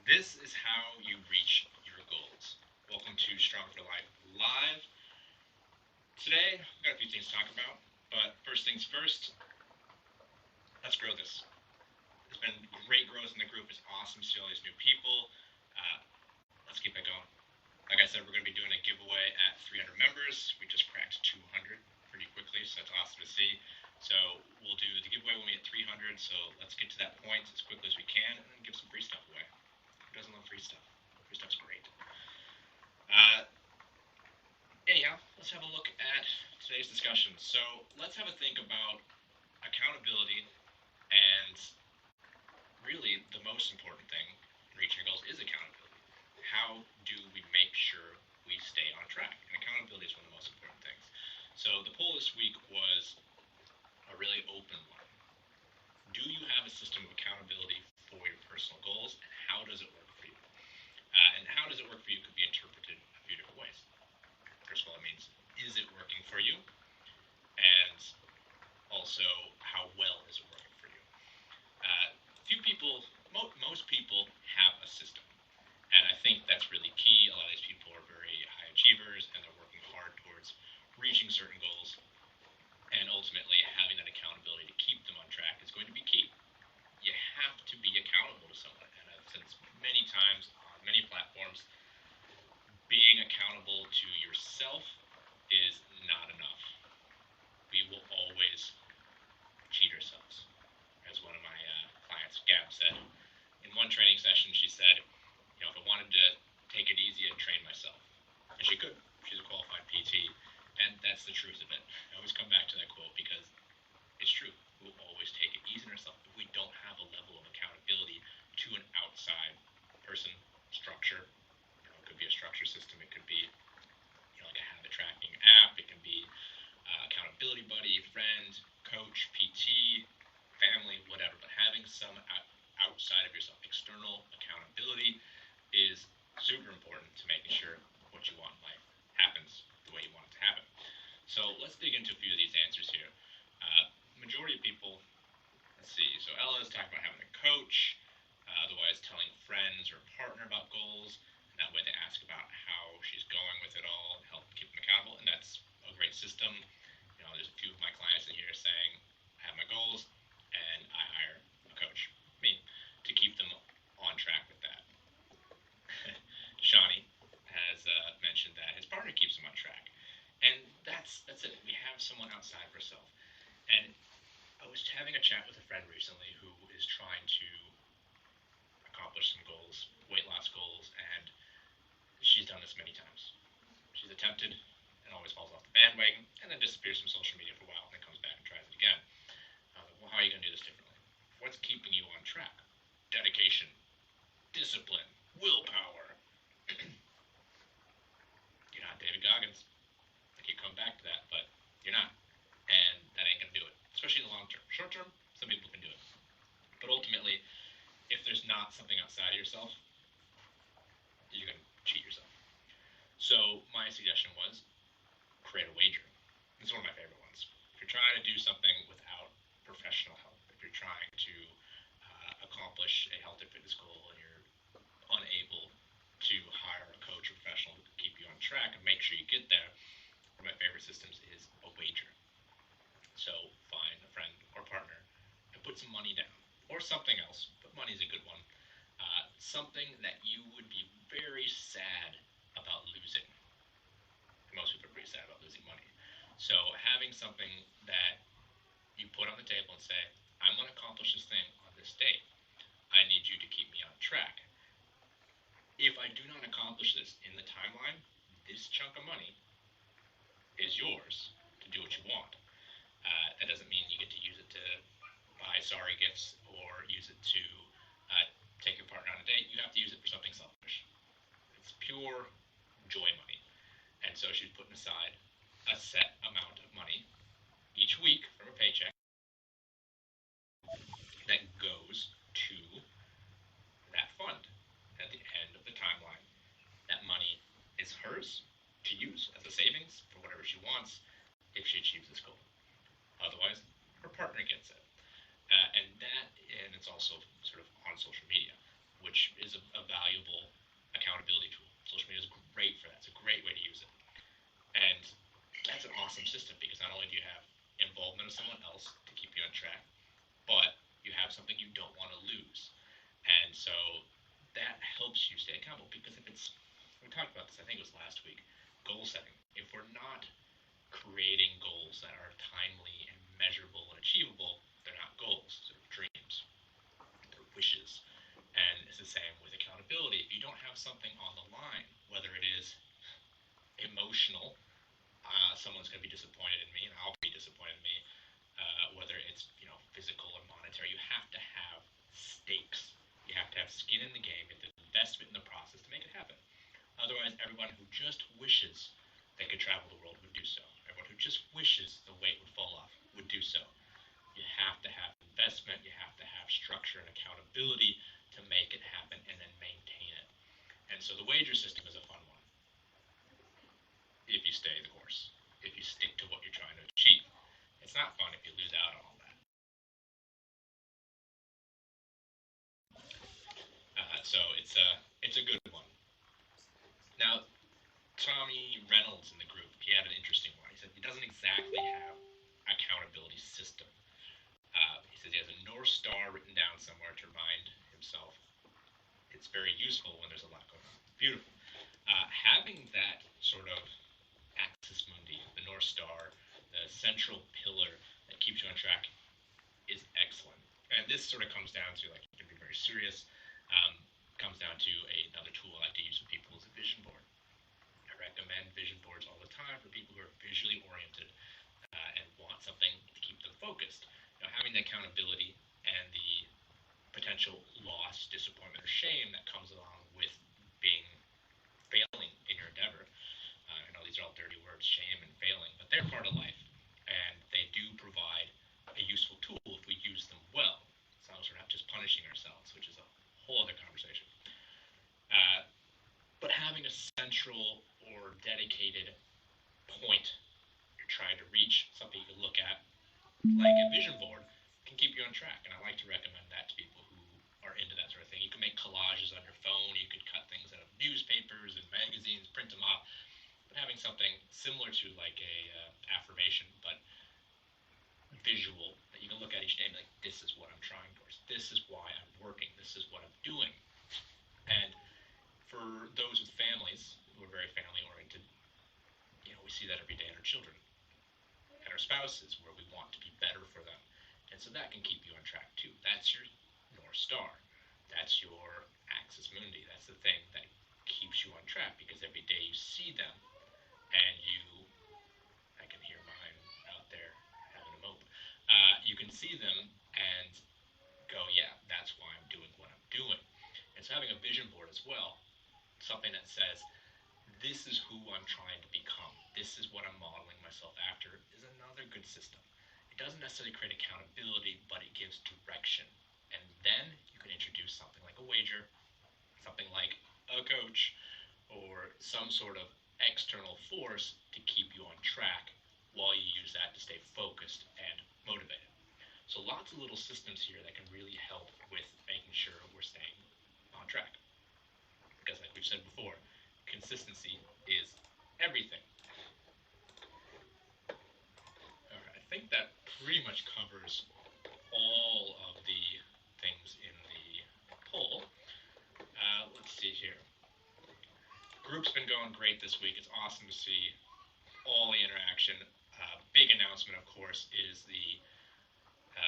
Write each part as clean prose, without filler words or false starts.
This is how you reach your goals. Welcome to Strong for Life Live. Today, we've got a few things to talk about, but first things first, let's grow this. There's been great growth in the group. It's awesome to see all these new people. Uh, let's keep that going. Like I said, we're going to be doing a giveaway at 300 members. We just cracked 200 pretty quickly, so that's awesome to see. So we'll do the giveaway when we hit 300. So let's get to that point as quickly as we can, and then give some free stuff away. Who doesn't love free stuff? Free stuff's great. Uh, Anyhow, let's have a look at today's discussion. So let's have a think about accountability, and really the most important thing in reaching your goals is accountability. How do we make sure we stay on track? And accountability is one of the most important things. So the poll this week was a really open one. Do you have a system of accountability for your personal goals, and how does it work for you? And how does it work for you could be interpreted a few different ways. First of all, it means, is it working for you? And also, how well is it working for you? Few people, most people have a system. And I think that's really key. A lot of these people are very high achievers and they're working hard towards reaching certain goals. And ultimately, having that accountability to keep them on track is going to be key. You have to be accountable to someone. And I've said this many times on many platforms, being accountable to yourself is not enough. We will always cheat ourselves. As one of my clients, Gab, said in one training session, she said, if I wanted to take it easy, I'd train myself. And she could. She's a qualified PT. And that's the truth of it. I always come back to that quote because it's true. We'll always take it easy on ourselves if we don't have a level of accountability to an outside person, structure. It could be a structure system. It could be like a habit tracking app. It can be accountability buddy, friend, coach, PT, family, whatever. But having some outside of yourself, external accountability, is super important to making sure what you want in life happens the way you want it to happen. So let's dig into a few of these answers here. Majority of people, let's see. So Ella is talking about having a coach, otherwise telling friends or partner about goals. And that way they ask about how she's going with it all, help keep them accountable, and that's a great system. There's a few of my clients in here saying, I have my goals, and I hire a coach, me, to keep them on track with that. Shawnee has mentioned that his partner keeps him on track. And that's it. We have someone outside of ourselves. And I was having a chat with a friend recently who is trying to accomplish some goals, weight loss goals, and she's done this many times. She's attempted and always falls off the bandwagon and then disappears from social media for a while and then comes back and tries it again. Well, how are you going to do this differently? What's keeping you on track? Dedication, discipline, willpower. You're not David Goggins. I keep coming back to that, but you're not. And that ain't going to do it, especially in the long term. Short term, some people can do it. But ultimately, if there's not something outside of yourself, you're going to cheat yourself. So my suggestion was create a wager. It's one of my favorite ones. If you're trying to do something without professional help, if you're trying to accomplish a health and fitness goal and you're unable to hire a coach or professional to keep you on track and make sure you get there, one of my favorite systems is a wager. So find a friend or partner and put some money down, or something else, but money's a good one. Something that you would be very sad about losing. Most people are pretty sad about losing money. So having something that you put on the table and say, I'm going to accomplish this thing on this date. I need you to keep me on track. If I do not accomplish this in the timeline, this chunk of money is yours to do what you want. That doesn't mean you get to use it to buy sorry gifts or use it to take your partner on a date. You have to use it for something selfish. It's pure joy money. And so she's putting aside a set amount of money each week from her paycheck that goes to that fund at the end of the timeline. That money is hers to use as a savings for whatever she wants if she achieves this goal. Otherwise, her partner gets it. And it's also sort of on social media, which is a something you don't want to lose. And so that helps you stay accountable because if it's, we talked about this, I think it was last week, goal setting. If we're not creating goals that are timely and measurable and achievable, they're not goals, they're dreams, they're wishes. And it's the same with accountability. If you don't have something on the line, whether it is emotional, someone's going to be disappointed in me and I'll be disappointed in me, whether it's physical or monetary, you have to have stakes. You have to have skin in the game, you have to investment in the process to make it happen. Otherwise, everyone who just wishes they could travel the world would do so. Everyone who just wishes the weight would fall off would do so. You have to have investment, you have to have structure and accountability to make it happen and then maintain it. And so the wager system is a fun one if you stay the course, if you stick to what you're trying to achieve. It's not fun if you lose out on all that. So it's a good one. Now, Tommy Reynolds in the group, he had an interesting one. He said he doesn't exactly have accountability system. He says he has a North Star written down somewhere to remind himself. It's very useful when there's a lot going on. Beautiful. Having that sort of axis mundi, the North Star, the central pillar that keeps you on track, is excellent. And this sort of comes down to, like, you can be very serious. Comes down to another tool I like to use with people is a vision board. I recommend vision boards all the time for people who are visually oriented and want something to keep them focused. Having the accountability and the potential loss, disappointment, or shame that comes along with being failing in your endeavor. I know these are all dirty words, shame and failing, but they're part of life, and they do provide a useful tool if we use them well. As long as we're not just punishing ourselves, which is a whole other conversation. But having a central or dedicated point you're trying to reach, something you can look at, like a vision board, can keep you on track. And I like to recommend that to people who are into that sort of thing. You can make collages on your phone, you could cut things out of newspapers and magazines, print them off. But having something similar to like a affirmation, but visual, that you can look at each day and be like, this is what I'm trying towards. This is why I'm working. This is what I'm doing. And for those with families who are very family oriented, we see that every day in our children and our spouses, where we want to be better for them. And so that can keep you on track too. That's your North Star. That's your axis mundi. That's the thing that keeps you on track, because every day you see them and I can hear mine out there having a mope. You can see them and go, yeah, that's why I'm doing what I'm doing. And so having a vision board as well, something that says, this is who I'm trying to become, this is what I'm modeling myself after, is another good system. It doesn't necessarily create accountability, but it gives direction. And then you can introduce something like a wager, something like a coach, or some sort of external force to keep you on track while you use that to stay focused and motivated. So lots of little systems here that can really help with making sure we're staying on track. Because like we've said before, consistency is everything. Alright, I think that pretty much covers all of the things in the poll. Let's see here. Group's been going great this week. It's awesome to see all the interaction. Big announcement, of course, is the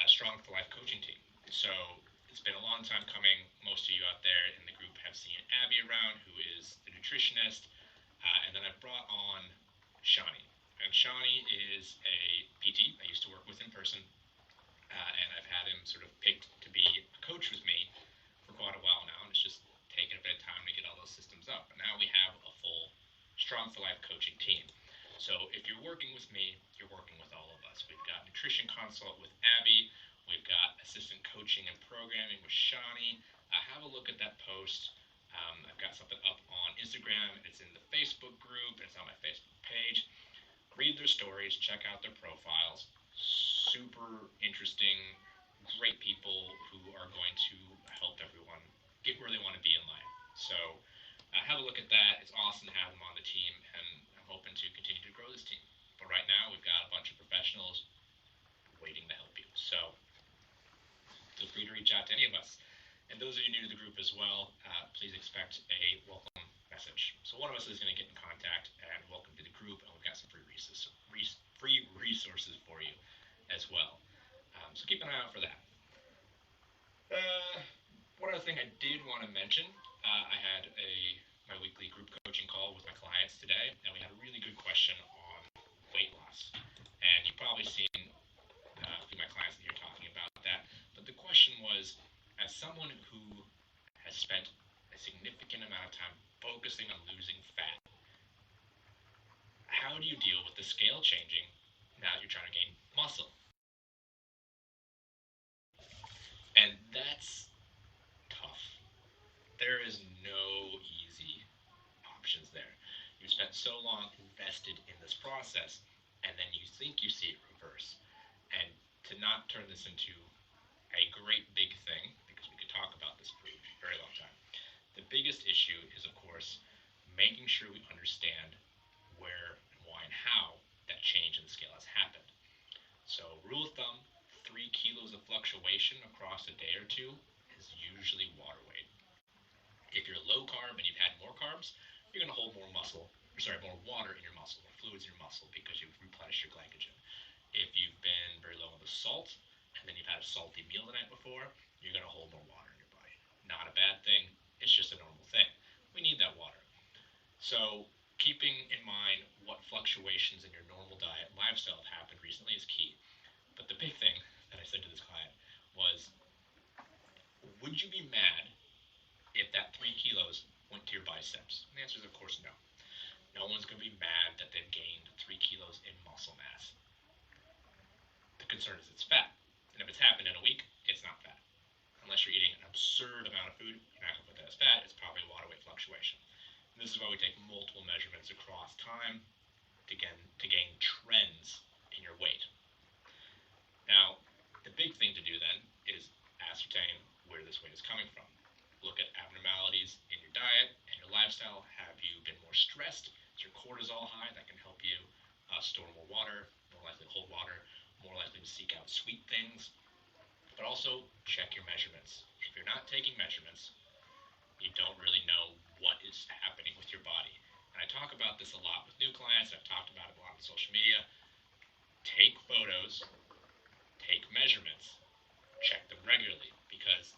Strong for Life coaching team. So it's been a long time coming. Most of you out there in the group have seen Abby around, who is the nutritionist. And then I brought on Shawnee. And Shawnee is a PT I used to work with in person. And I've had him sort of picked to be a coach with me for quite a while now. And it's just taken a bit of time to get all those systems up. But now we have a full Strong for Life coaching team. So if you're working with me, you're working with all of us. We've got nutrition consult with Abby. We've got assistant coaching and programming with Shawnee. Have a look at that post. I've got something up on Instagram. It's in the Facebook group. It's on my Facebook page. Read their stories. Check out their profiles. Super interesting, great people who are going to help everyone get where they want to be in life. So have a look at that. It's awesome to have them on the team, and I'm hoping to continue to grow this team. But right now, we've got a bunch of professionals waiting to help you. So feel free to reach to any of us. And those of you new to the group as well, please expect a welcome message. So one of us is going to get in contact and welcome to the group, and we've got some free resources for you as well. So keep an eye out for that. One other thing I did want to mention, I had my weekly group coaching call with my clients today, and we had a really good question on weight loss. And you've probably seen a few of my clients in here talking about that. But the question was, as someone who has spent a significant amount of time focusing on losing fat, how do you deal with the scale changing now that you're trying to gain muscle? And that's tough. There is no easy options there. You spent so long invested in this process, and then you think you see it reverse. And to not turn this into a great big thing, because we could talk about this for a very long time, the biggest issue is, of course, making sure we understand where and why and how that change in the scale has happened. So, rule of thumb, 3 kilos of fluctuation across a day or two is usually water weight. If you're low carb and you've had more carbs, you're going to hold more more water in your muscle, more fluids in your muscle because you've replenished your glycogen. If you've been very low on the salt and then you've had a salty meal the night before, you're going to hold more water in your body. Not a bad thing, it's just a normal thing. We need that water. So keeping in mind what fluctuations in your normal diet and lifestyle have happened recently is key. But the big thing that I said to this client was, would you be mad if that 3 kilos went to your biceps? And the answer is, of course, no. No one's going to be mad that they've gained 3 kilos in muscle mass. The concern is it's fat. And if it's happened in a week, it's not fat. Unless you're eating an absurd amount of food, you're not going to put that as fat. It's probably water weight fluctuation. And this is why we take multiple measurements across time to gain trends in your weight. Now, the big thing to do then is ascertain where this weight is coming from. Look at abnormalities in your diet and your lifestyle. Have you been more stressed? Is your cortisol high? That can help you store more water, more likely to hold water, more likely to seek out sweet things. But also check your measurements. If you're not taking measurements, you don't really know what is happening with your body. And I talk about this a lot with new clients. I've talked about it a lot on social media. Take photos, take measurements, check them regularly, because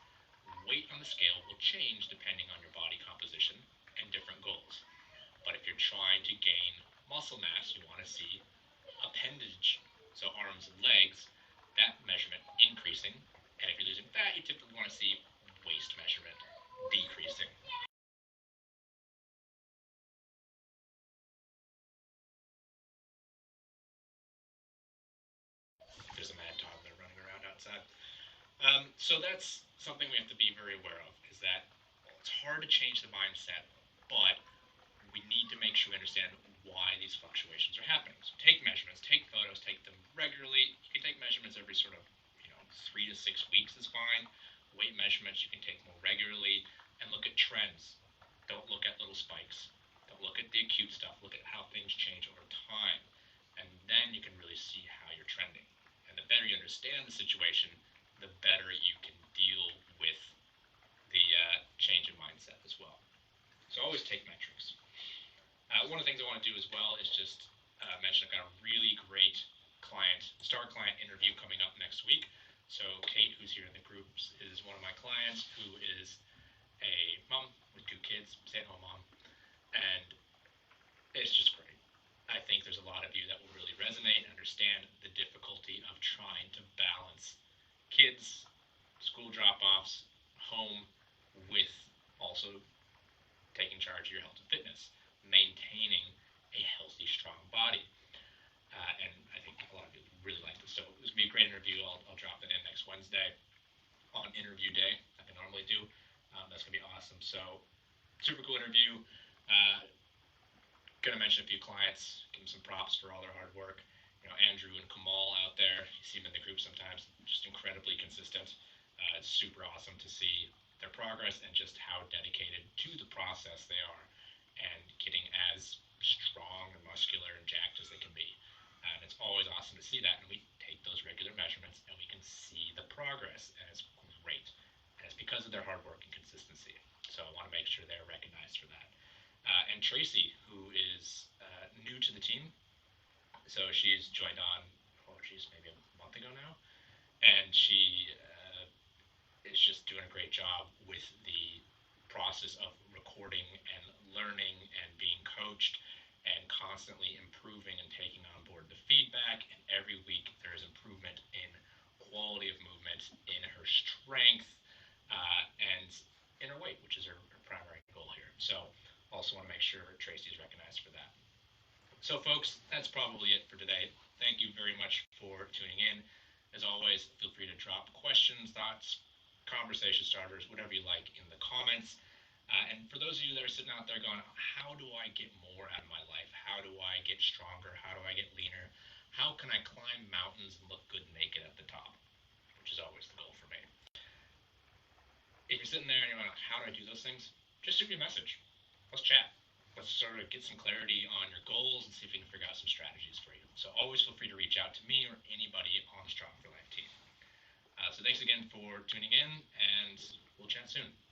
weight on the scale will change depending on your body composition and different goals. But if you're trying to gain muscle mass, you want to see appendage, so arms and legs, that measurement increasing. And if you're losing fat, you typically want to see waist measurement decreasing. There's a mad toddler running around outside. So that's something we have to be very aware of, is that it's hard to change the mindset, but we need to make sure we understand why these fluctuations are happening. So take measurements, take photos, take them regularly. You can take measurements every sort of 3 to 6 weeks is fine. Weight measurements you can take more regularly, and look at trends. Don't look at little spikes. Don't look at the acute stuff. Look at how things change over time, and then you can really see how you're trending. And the better you understand the situation, the better you can deal with the change in mindset as well. So always take metrics. One of the things I want to do as well is just mention I've got a really great star client interview coming up next week. So Kate, who's here in the group, is one of my clients who is a mom with 2 kids, stay-at-home mom, and it's just great. I think there's a lot of you that will really resonate and understand the difficulty of trying to balance kids, school drop-offs, home, with also taking charge of your health and fitness, maintaining a healthy, strong body. And I think a lot of you really like this. So this will be a great interview. I'll drop that in next Wednesday on interview day, like I normally do. That's going to be awesome. So super cool interview. Going to mention a few clients, give them some props for all their hard work. Andrew and Kamal out there, you see them in the group sometimes, just incredibly consistent. It's super awesome to see their progress and just how dedicated to the process they are, and getting as strong and muscular and jacked as they can be. And it's always awesome to see that, and we take those regular measurements and we can see the progress, and it's great. So I want to make sure they're recognized for that. And Tracy, who is new to the team, so she's joined on, maybe a month ago now, and she is just doing a great job with the process of recording and learning and being coached and constantly improving and taking on board the feedback. And every week there is improvement in quality of movement, in her strength, and in her weight, which is her primary goal here. So also want to make sure Tracy is recognized for that. So folks, that's probably it for today. Thank you very much for tuning in. As always, feel free to drop questions, thoughts, conversation starters, whatever you like in the comments. And for those of you that are sitting out there going, how do I get more out of my life? How do I get stronger? How do I get leaner? How can I climb mountains and look good naked at the top? Which is always the goal for me. If you're sitting there and you're like, how do I do those things? Just shoot me a message. Let's chat. Let's sort of get some clarity on your goals and see if we can figure out some strategies for you. So always feel free to reach out to me or anybody on the Strong for Life team. So thanks again for tuning in, and we'll chat soon.